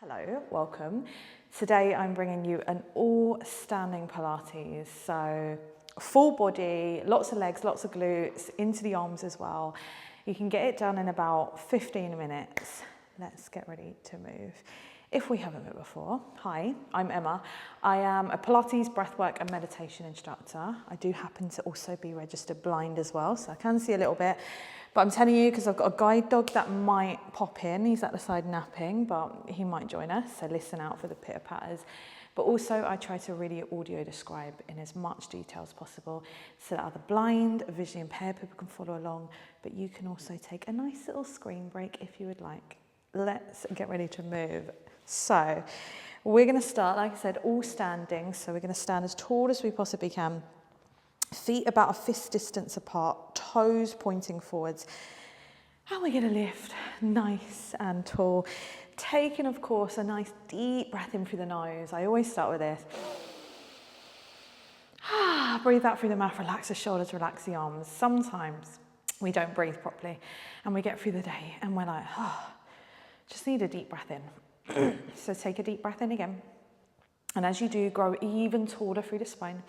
Hello, welcome. Today I'm bringing you an all-standing Pilates, so full body, lots of legs, lots of glutes, into the arms as well. You can get it done in about 15 minutes. Let's get ready to move. If we haven't met before, hi, I'm Emma. I am a Pilates, breathwork and meditation instructor. I do happen to also be registered blind as well, so I can see a little bit. But I'm telling you because I've got a guide dog that might pop in. He's at the side napping, but he might join us, so listen out for the pitter patters. But also I try to really audio describe in as much detail as possible so that other blind, visually impaired people can follow along, but you can also take a nice little screen break if you would like. Let's get ready to move. So we're going to start, like I said, all standing. So we're going to stand as tall as we possibly can. Feet about a fist distance apart, toes pointing forwards. And we're going to lift nice and tall. Taking, of course, a nice deep breath in through the nose. I always start with this. Breathe out through the mouth, relax the shoulders, relax the arms. Sometimes we don't breathe properly and we get through the day and we're like, just need a deep breath in. So take a deep breath in again. And as you do, grow even taller through the spine.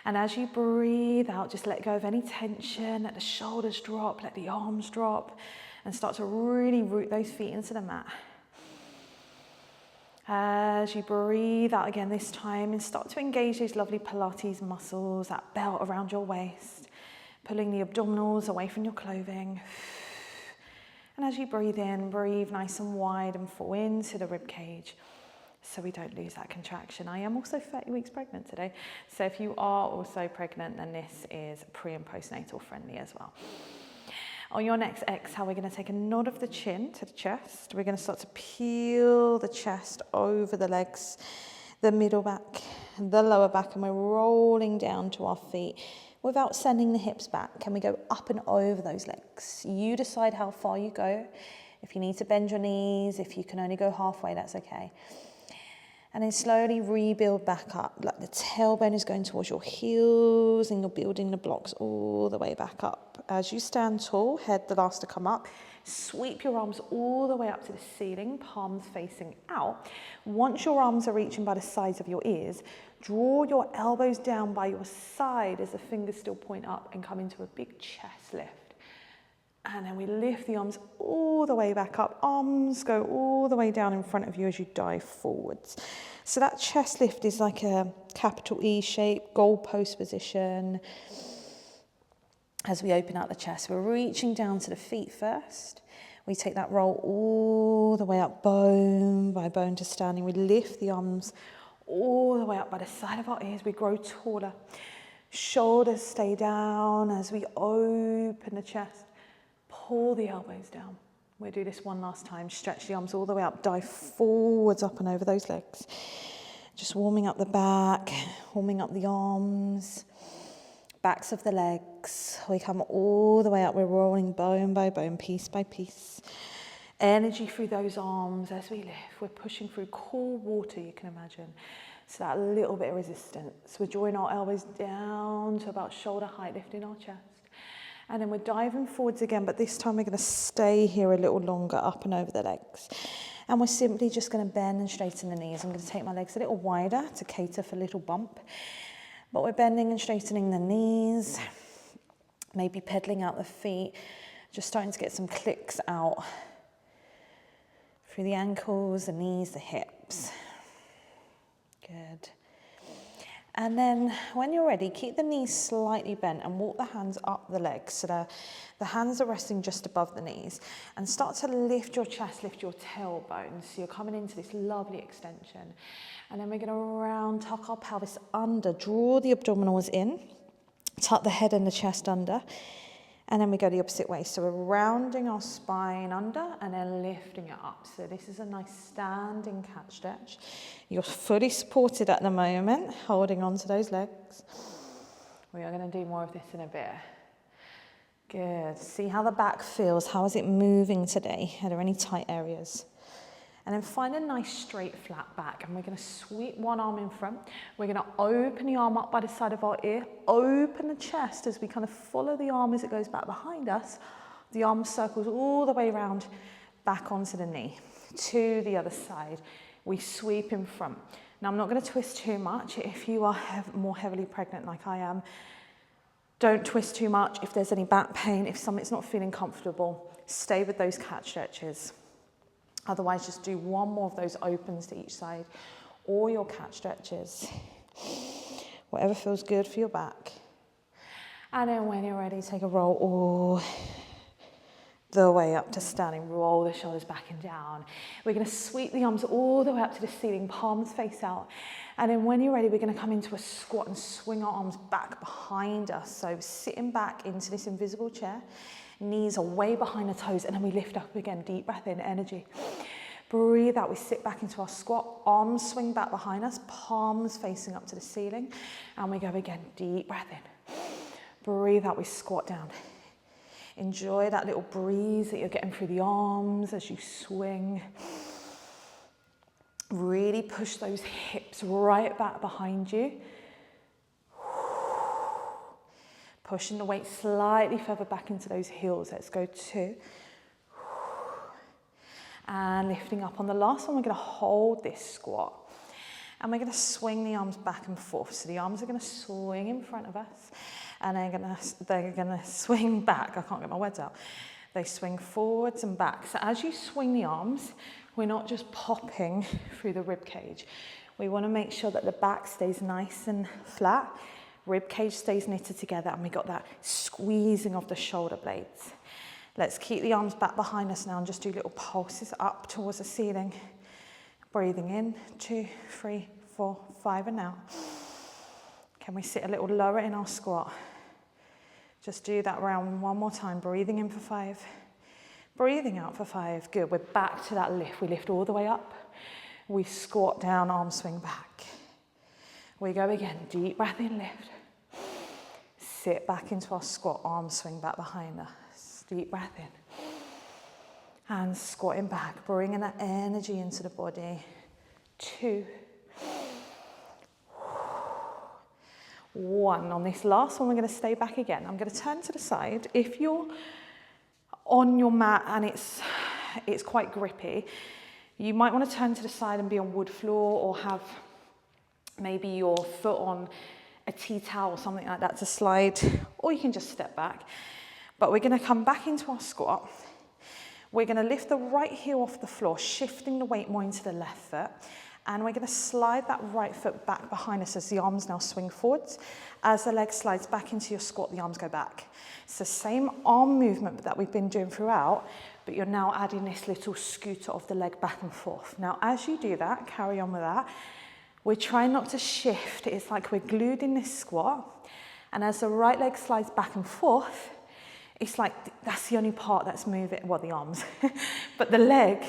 And as you breathe out, just let go of any tension, let the shoulders drop, let the arms drop, and start to really root those feet into the mat. As you breathe out again this time, and start to engage those lovely Pilates muscles, that belt around your waist, pulling the abdominals away from your clothing. And as you breathe in, breathe nice and wide and full into the rib cage, so we don't lose that contraction. I am also 30 weeks pregnant today, so if you are also pregnant, then this is pre and postnatal friendly as well. On your next exhale, we're going to take a nod of the chin to the chest. We're going to start to peel the chest over the legs, the middle back, the lower back, and we're rolling down to our feet without sending the hips back. Can we go up and over those legs? You decide how far you go. If you need to bend your knees, if you can only go halfway, that's okay. And then slowly rebuild back up, like the tailbone is going towards your heels and you're building the blocks all the way back up. As you stand tall, head the last to come up, sweep your arms all the way up to the ceiling, palms facing out. Once your arms are reaching by the sides of your ears, draw your elbows down by your side as the fingers still point up and come into a big chest lift. And then we lift the arms all the way back up. Arms go all the way down in front of you as you dive forwards. So that chest lift is like a capital E shape, goalpost position. As we open out the chest, we're reaching down to the feet first. We take that roll all the way up, bone by bone to standing. We lift the arms all the way up by the side of our ears. We grow taller. Shoulders stay down as we open the chest. Pull the elbows down. We'll do this one last time. Stretch the arms all the way up. Dive forwards up and over those legs. Just warming up the back, warming up the arms, backs of the legs. We come all the way up. We're rolling bone by bone, piece by piece. Energy through those arms as we lift. We're pushing through cool water, you can imagine. So that little bit of resistance. We're drawing our elbows down to about shoulder height, lifting our chest. And then we're diving forwards again, but this time we're going to stay here a little longer, up and over the legs. And we're simply just going to bend and straighten the knees. I'm going to take my legs a little wider to cater for a little bump. But we're bending and straightening the knees, maybe pedaling out the feet, just starting to get some clicks out through the ankles, the knees, the hips. Good. And then when you're ready, keep the knees slightly bent and walk the hands up the legs so the hands are resting just above the knees. And start to lift your chest, lift your tailbone. So you're coming into this lovely extension. And then we're going to round, tuck our pelvis under, draw the abdominals in, tuck the head and the chest under. And then we go the opposite way. So we're rounding our spine under and then lifting it up. So this is a nice standing cat stretch. You're fully supported at the moment, holding on to those legs. We are going to do more of this in a bit. Good. See how the back feels. How is it moving today? Are there any tight areas? And then find a nice straight flat back, and we're going to sweep one arm in front. We're going to open the arm up by the side of our ear, open the chest as we kind of follow the arm as it goes back behind us. The arm circles all the way around back onto the knee. to the other side. We sweep in front. Now I'm not going to twist too much. If you are more heavily pregnant like I am, don't twist too much. If there's any back pain, if something's not feeling comfortable, stay with those cat stretches. Otherwise, just do one more of those opens to each side, or your cat stretches. Whatever feels good for your back. And then when you're ready, take a roll all the way up to standing. Roll the shoulders back and down. We're going to sweep the arms all the way up to the ceiling, palms face out. And then when you're ready, we're going to come into a squat and swing our arms back behind us. So sitting back into this invisible chair, knees are way behind the toes, and then we lift up again. Deep breath in, energy. Breathe out, we sit back into our squat, arms swing back behind us, palms facing up to the ceiling, and we go again. Deep breath in. Breathe out, we squat down. Enjoy that little breeze that you're getting through the arms as you swing. Really push those hips right back behind you. Pushing the weight slightly further back into those heels. Let's go 2. And lifting up on the last one, we're going to hold this squat. And we're going to swing the arms back and forth. So the arms are going to swing in front of us. And they're going to swing back. I can't get my words out. They swing forwards and back. So as you swing the arms, we're not just popping through the rib cage. We want to make sure that the back stays nice and flat. Rib cage stays knitted together, and we got that squeezing of the shoulder blades. Let's keep the arms back behind us now and just do little pulses up towards the ceiling. Breathing in, 2, 3, 4, 5, and out. Can we sit a little lower in our squat? Just do that round one more time. Breathing in for 5. Breathing out for 5. Good. We're back to that lift. We lift all the way up. We squat down, arm swing back. We go again. Deep breath in, lift. Sit back into our squat, arm swing back behind us. Deep breath in. And squatting back, bringing that energy into the body. 2. 1. On this last one, we're going to stay back again. I'm going to turn to the side. If you're on your mat and it's quite grippy, you might want to turn to the side and be on wood floor, or have maybe your foot on a tea towel or something like that to slide, or you can just step back. But we're going to come back into our squat. We're going to lift the right heel off the floor, shifting the weight more into the left foot. And we're going to slide that right foot back behind us as the arms now swing forwards. As the leg slides back into your squat, the arms go back. It's the same arm movement that we've been doing throughout, but you're now adding this little scooter of the leg back and forth. Now, as you do that, carry on with that. We're trying not to shift. It's like we're glued in this squat. And as the right leg slides back and forth, it's like that's the only part that's moving, well, the arms, but the leg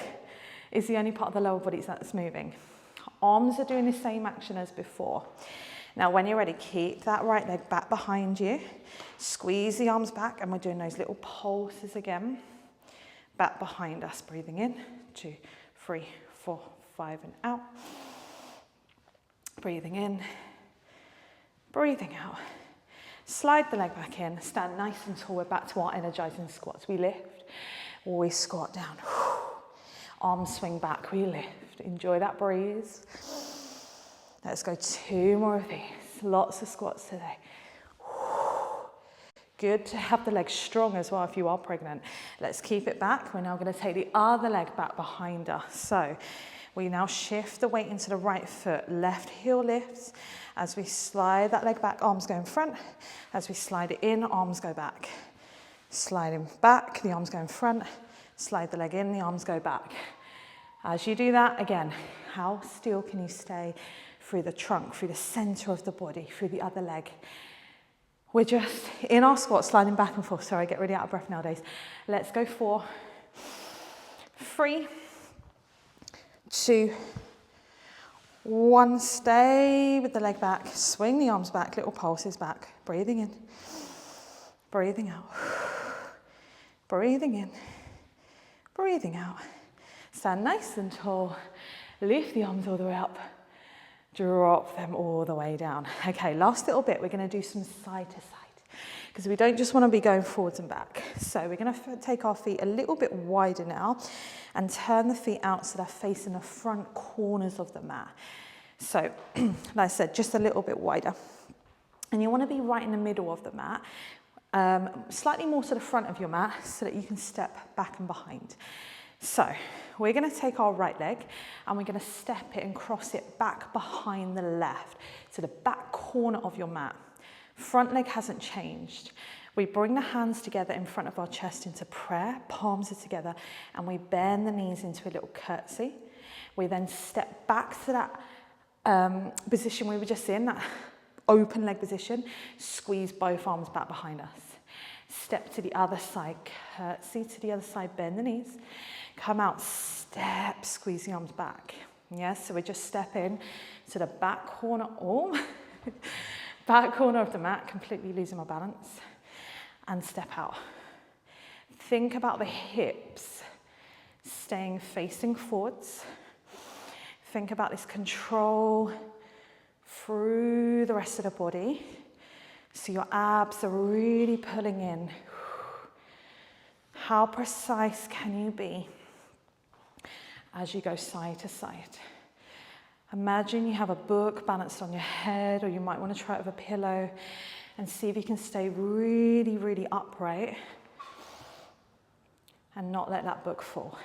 is the only part of the lower body that's moving. Arms are doing the same action as before. Now, when you're ready, keep that right leg back behind you. Squeeze the arms back, and we're doing those little pulses again. Back behind us, breathing in, 2, 3, 4, 5, and out. Breathing in, breathing out. Slide the leg back in, stand nice and tall. We're back to our energizing squats. We lift, we squat down. Arms swing back, we lift. Enjoy that breeze. Let's go 2 more of these. Lots of squats today. Good to have the legs strong as well if you are pregnant. Let's keep it back. We're now going to take the other leg back behind us. So we now shift the weight into the right foot. Left heel lifts. As we slide that leg back, arms go in front. As we slide it in, arms go back. Sliding back, the arms go in front. Slide the leg in, the arms go back. As you do that, again, how still can you stay through the trunk, through the center of the body, through the other leg? We're just in our squat, sliding back and forth. Sorry, I get really out of breath nowadays. Let's go 4, 3, 2, 1. Stay with the leg back. Swing the arms back, little pulses back. Breathing in, breathing out. Breathing in, breathing out. Stand nice and tall. Lift the arms all the way up. Drop them all the way down. Okay, last little bit. We're going to do some side to side. because we don't just want to be going forwards and back. So we're going to take our feet a little bit wider now and turn the feet out so they're facing the front corners of the mat. So, like I said, just a little bit wider. And you want to be right in the middle of the mat, slightly more to the front of your mat so that you can step back and behind. So we're going to take our right leg and we're going to step it and cross it back behind the left to the back corner of your mat. Front leg hasn't changed. We bring the hands together in front of our chest into prayer, palms are together, and we bend the knees into a little curtsy. We then step back to that position we were just in, that open leg position, squeeze both arms back behind us. Step to the other side, curtsy to the other side, bend the knees. Come out, step, squeeze the arms back. Yes, so we just step in to the back corner, back corner of the mat, completely losing my balance, and step out. Think about the hips staying facing forwards. Think about this control through the rest of the body. So your abs are really pulling in. How precise can you be as you go side to side? Imagine you have a book balanced on your head, or you might want to try it with a pillow and see if you can stay really, really upright and not let that book fall.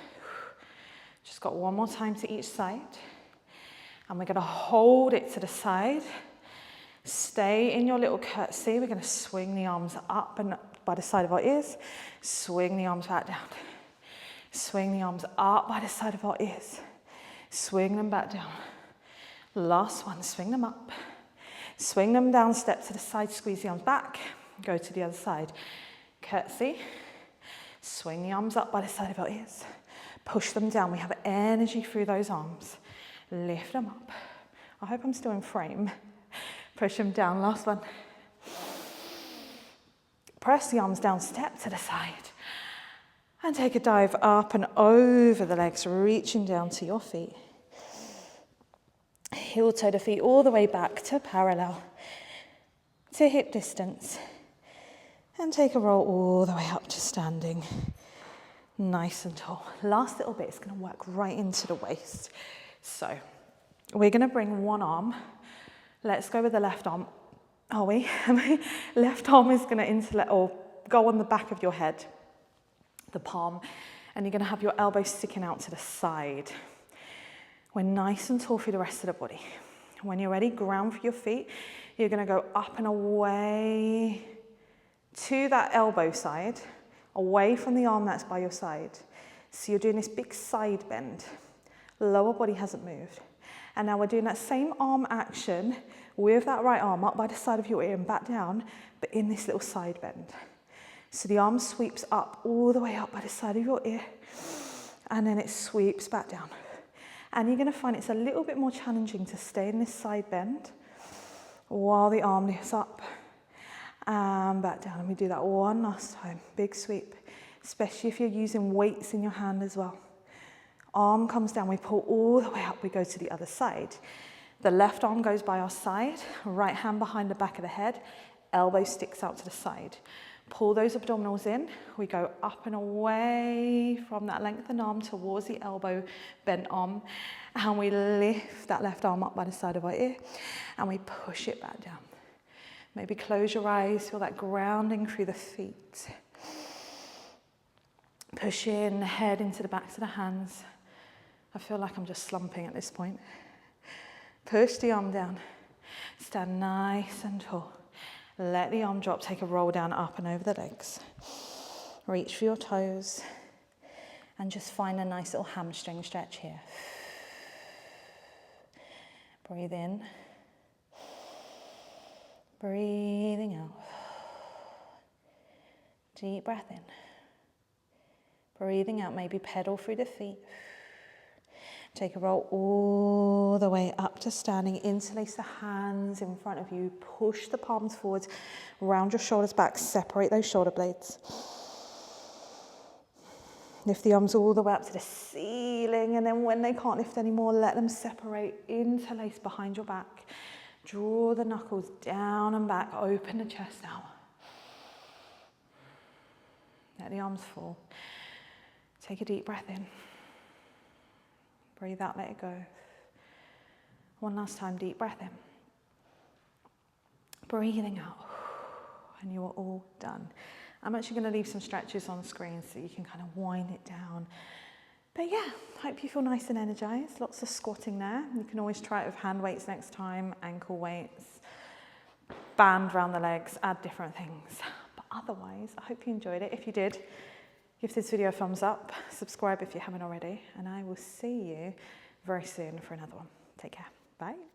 Just got one more time to each side. And we're going to hold it to the side. Stay in your little curtsy. We're going to swing the arms up and by the side of our ears. Swing the arms back down. Swing the arms up by the side of our ears. Swing them back down. Last one, swing them up. Swing them down, step to the side, squeeze the arms back. Go to the other side. Curtsy. Swing the arms up by the side of our ears. Push them down. We have energy through those arms. Lift them up. I hope I'm still in frame. Push them down. Last one. Press the arms down, step to the side. And take a dive up and over the legs, reaching down to your feet. Heel toe the feet all the way back to parallel, to hip distance. And take a roll all the way up to standing. Nice and tall. Last little bit is going to work right into the waist. So we're going to bring one arm. Let's go with the left arm. Are we? Left arm is going to go on the back of your head, the palm, and you're going to have your elbows sticking out to the side. We're nice and tall through the rest of the body. When you're ready, ground for your feet. You're going to go up and away to that elbow side, away from the arm that's by your side. So you're doing this big side bend. Lower body hasn't moved. And now we're doing that same arm action with that right arm up by the side of your ear and back down, but in this little side bend. So the arm sweeps up all the way up by the side of your ear, and then it sweeps back down. And you're going to find it's a little bit more challenging to stay in this side bend while the arm lifts up and back down. And we do that one last time. Big sweep, especially if you're using weights in your hand as well. Arm comes down, we pull all the way up, we go to the other side. The left arm goes by our side, right hand behind the back of the head, elbow sticks out to the side. Pull those abdominals in, we go up and away from that lengthened arm towards the elbow bent arm, and we lift that left arm up by the side of our ear, and we push it back down. Maybe close your eyes, feel that grounding through the feet. Push in the head into the backs of the hands. I feel like I'm just slumping at this point. Push the arm down. Stand nice and tall. Let the arm drop. Take a roll down, up and over the legs. Reach for your toes. And just find a nice little hamstring stretch here. Breathe in. Breathing out. Deep breath in. Breathing out, maybe pedal through the feet. Take a roll all the way up to standing. Interlace the hands in front of you. Push the palms forwards. Round your shoulders back. Separate those shoulder blades. Lift the arms all the way up to the ceiling. And then when they can't lift anymore, let them separate. Interlace behind your back. Draw the knuckles down and back. Open the chest out. Let the arms fall. Take a deep breath in. Breathe out, let it go. One last time, deep breath in. Breathing out. And you are all done. I'm actually going to leave some stretches on screen so you can kind of wind it down. But yeah, hope you feel nice and energized. Lots of squatting there. You can always try it with hand weights next time, ankle weights, band around the legs, add different things. But otherwise, I hope you enjoyed it. If you did, give this video a thumbs up, subscribe if you haven't already, and I will see you very soon for another one. Take care. Bye.